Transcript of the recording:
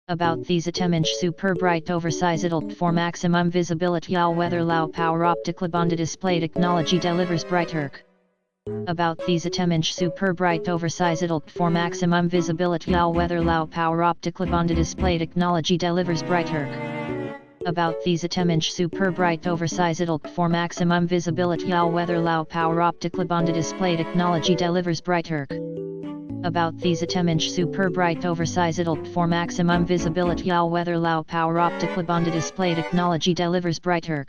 About these 10-inch super bright oversized for maximum visibility all weather low power optically bonded display technology delivers brighter. About these 10-inch super bright oversized for maximum visibility all weather low power optically bonded display technology delivers brighter. About these 10-inch super bright oversized for maximum visibility all weather low power optically bonded display technology delivers brighter. About these 10-inch super bright oversized for maximum visibility all weather low power optically bonded display technology delivers brighter.